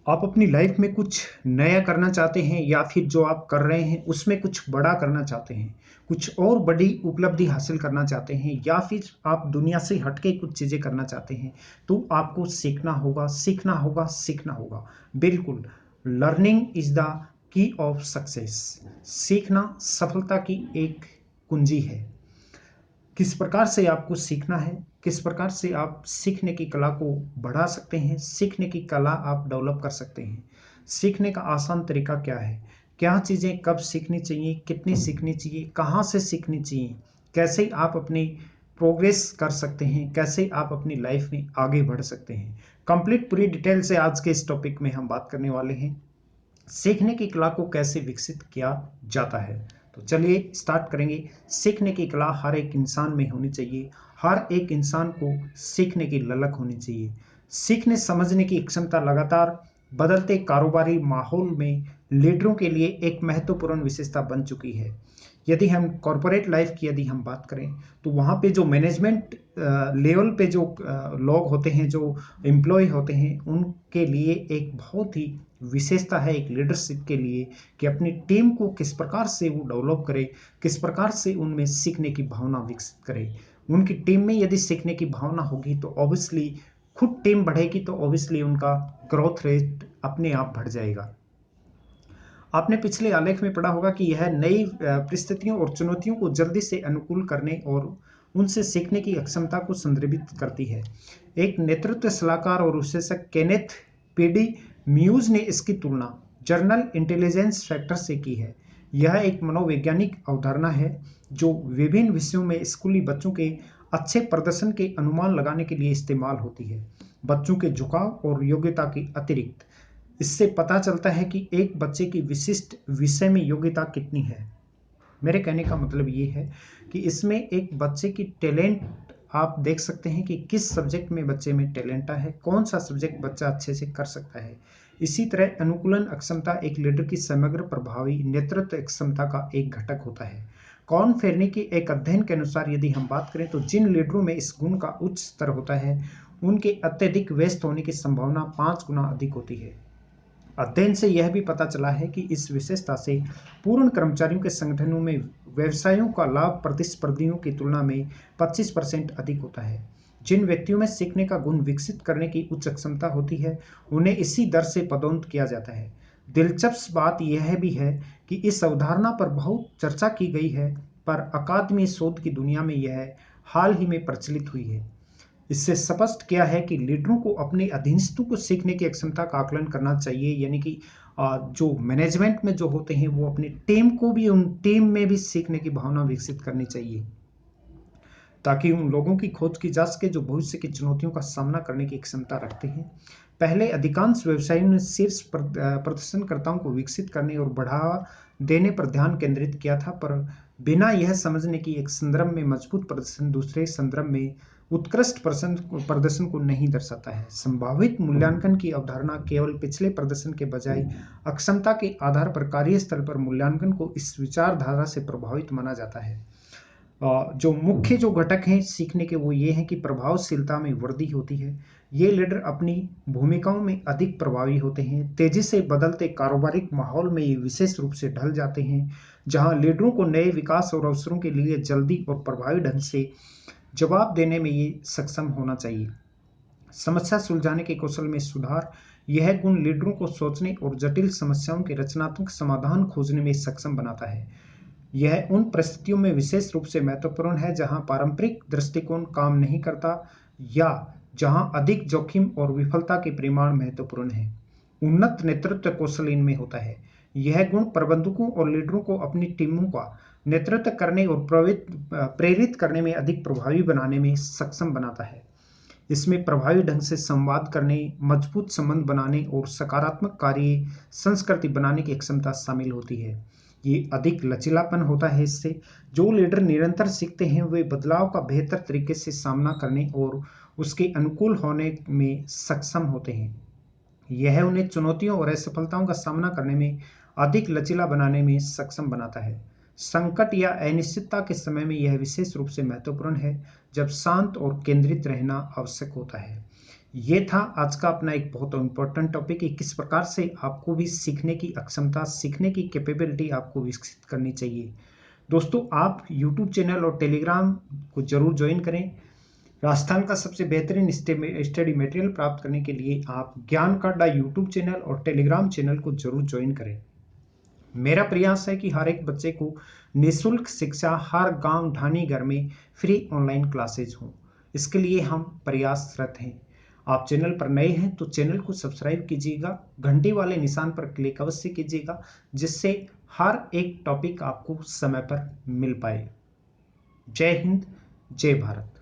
आप अपनी लाइफ में कुछ नया करना चाहते हैं या फिर जो आप कर रहे हैं उसमें कुछ बड़ा करना चाहते हैं, कुछ और बड़ी उपलब्धि हासिल करना चाहते हैं या फिर आप दुनिया से हटके कुछ चीज़ें करना चाहते हैं, तो आपको सीखना होगा, सीखना होगा, सीखना होगा। बिल्कुल, learning is the key of success. सीखना सफलता की एक कुंजी है। किस प्रकार से आपको सीखना है, किस प्रकार से आप सीखने की कला को बढ़ा सकते हैं, सीखने की कला आप डेवलप कर सकते हैं। सीखने का आसान तरीका क्या है, क्या चीज़ें कब सीखनी चाहिए, कितनी सीखनी चाहिए, कहाँ से सीखनी चाहिए, कैसे आप अपनी प्रोग्रेस कर सकते हैं, कैसे आप अपनी लाइफ में आगे बढ़ सकते हैं। कंप्लीट पूरी डिटेल से आज के इस टॉपिक में हम बात करने वाले हैं। सीखने की कला को कैसे विकसित किया जाता है। तो चलिए स्टार्ट करेंगे। सीखने की कला हर एक इंसान में होनी चाहिए। हर एक इंसान को सीखने की ललक होनी चाहिए। सीखने समझने की क्षमता लगातार बदलते कारोबारी माहौल में लीडरों के लिए एक महत्वपूर्ण विशेषता बन चुकी है। यदि हम कॉरपोरेट लाइफ की यदि हम बात करें, तो वहाँ पे जो मैनेजमेंट लेवल पे जो लोग होते हैं, जो एम्प्लॉय होते हैं, उनके लिए एक बहुत ही विशेषता है एक लीडरशिप के लिए कि अपनी टीम को किस प्रकार से वो डेवलप करे, किस प्रकार से उनमें सीखने की भावना विकसित करे। उनकी टीम में यदि सीखने की भावना होगी तो ऑब्वियसली खुद टीम बढ़ेगी, तो ऑब्वियसली उनका ग्रोथ रेट अपने आप बढ़ जाएगा। आपने पिछले आलेख में पढ़ा होगा कि यह नई परिस्थितियों और चुनौतियों को जल्दी से अनुकूल करने और उनसे सीखने की अक्षमता को संदर्भित करती है। एक नेतृत्व सलाहकार और विशेषज्ञ केनेथ पीडी म्यूज ने इसकी तुलना जर्नल इंटेलिजेंस फैक्टर से की है। यह एक मनोवैज्ञानिक अवधारणा है जो विभिन्न विषयों में स्कूली बच्चों के अच्छे प्रदर्शन के अनुमान लगाने के लिए इस्तेमाल होती है। बच्चों के झुकाव और योग्यता के अतिरिक्त इससे पता चलता है कि एक बच्चे की विशिष्ट विषय में योग्यता कितनी है। मेरे कहने का मतलब ये है कि इसमें एक बच्चे की टैलेंट आप देख सकते हैं कि किस सब्जेक्ट में बच्चे में टैलेंट है, कौन सा सब्जेक्ट बच्चा अच्छे से कर सकता है। इसी तरह अनुकूलन अक्षमता एक लीडर की समग्र प्रभावी नेतृत्व क्षमता का एक घटक होता है। कॉर्न फेरनी के एक अध्ययन के अनुसार यदि हम बात करें तो जिन लीडरों में इस गुण का उच्च स्तर होता है, उनके अत्यधिक व्यस्त होने की संभावना 5 गुना अधिक होती है। अध्ययन से यह भी पता चला है कि इस विशेषता से पूर्ण कर्मचारियों के संगठनों में व्यवसायों का लाभ प्रतिस्पर्धियों की तुलना में 25% अधिक होता है। जिन व्यक्तियों में सीखने का गुण विकसित करने की उच्च क्षमता होती है, उन्हें इसी दर से पदोन्नत किया जाता है। दिलचस्प बात यह भी है कि इस अवधारणा पर बहुत चर्चा की गई है, पर अकादमी शोध की दुनिया में यह हाल ही में प्रचलित हुई है। इससे स्पष्ट किया है कि लीडरों को अपने अधीनस्थों को सीखने की क्षमता का आकलन करना चाहिए, यानी कि जो मैनेजमेंट में जो होते हैं वो अपनी टीम को भी उन टीम में भी सीखने की भावना विकसित करनी चाहिए, ताकि उन लोगों की खोज की जा सके जो भविष्य की चुनौतियों का सामना करने की क्षमता रखते हैं। पहले अधिकांश व्यवसायों ने शीर्ष प्रदर्शनकर्ताओं को विकसित करने और बढ़ावा देने पर ध्यान केंद्रित किया था, पर बिना यह समझने कि एक संदर्भ में मजबूत प्रदर्शन दूसरे संदर्भ में उत्कृष्ट प्रदर्शन को नहीं दर्शाता है। संभावित मूल्यांकन की अवधारणा केवल पिछले प्रदर्शन के बजाय अक्षमता के आधार पर कार्यस्थल पर मूल्यांकन को इस विचारधारा से प्रभावित माना जाता है। जो मुख्य जो घटक हैं सीखने के, वो ये हैं कि प्रभावशीलता में वृद्धि होती है। ये लीडर अपनी भूमिकाओं में अधिक प्रभावी होते हैं। तेजी से बदलते कारोबारिक माहौल में ये विशेष रूप से ढल जाते हैं, जहां लीडरों को नए विकास और अवसरों के लिए जल्दी और प्रभावी ढंग से जवाब देने में ये सक्षम होना चाहिए। समस्या सुलझाने के कौशल में सुधार, यह गुण लीडरों को सोचने और जटिल समस्याओं के रचनात्मक समाधान खोजने में सक्षम बनाता है। यह उन परिस्थितियों में विशेष रूप से महत्वपूर्ण है जहां पारंपरिक दृष्टिकोण काम नहीं करता या जहां अधिक जोखिम और विफलता के परिमाण महत्वपूर्ण है। उन्नत नेतृत्व कौशल इनमें होता है। यह गुण प्रबंधकों और लीडरों को अपनी टीमों का नेतृत्व करने और प्रेरित करने में अधिक प्रभावी बनाने में सक्षम बनाता है। इसमें प्रभावी ढंग से संवाद करने, मजबूत संबंध बनाने और सकारात्मक कार्य संस्कृति बनाने की क्षमता शामिल होती है। ये अधिक लचीलापन होता है। इससे जो लीडर निरंतर सीखते हैं वे बदलाव का बेहतर तरीके से सामना करने और उसके अनुकूल होने में सक्षम होते हैं। यह उन्हें चुनौतियों और असफलताओं का सामना करने में अधिक लचीला बनाने में सक्षम बनाता है। संकट या अनिश्चितता के समय में यह विशेष रूप से महत्वपूर्ण है, जब शांत और केंद्रित रहना आवश्यक होता है। ये था आज का अपना एक बहुत इंपॉर्टेंट टॉपिक कि किस प्रकार से आपको भी सीखने की अक्षमता, सीखने की कैपेबिलिटी आपको विकसित करनी चाहिए। दोस्तों, आप यूट्यूब चैनल और टेलीग्राम को जरूर ज्वाइन करें। राजस्थान का सबसे बेहतरीन स्टडी मटेरियल प्राप्त करने के लिए आप ज्ञान का अड्डा यूट्यूब चैनल और टेलीग्राम चैनल को जरूर ज्वाइन करें। मेरा प्रयास है कि हर एक बच्चे को निःशुल्क शिक्षा हर गांव ढाणी घर में फ्री ऑनलाइन क्लासेज हों। इसके लिए हम प्रयासरत हैं। आप चैनल पर नए हैं तो चैनल को सब्सक्राइब कीजिएगा, घंटी वाले निशान पर क्लिक अवश्य कीजिएगा, जिससे हर एक टॉपिक आपको समय पर मिल पाए। जय हिंद, जय भारत।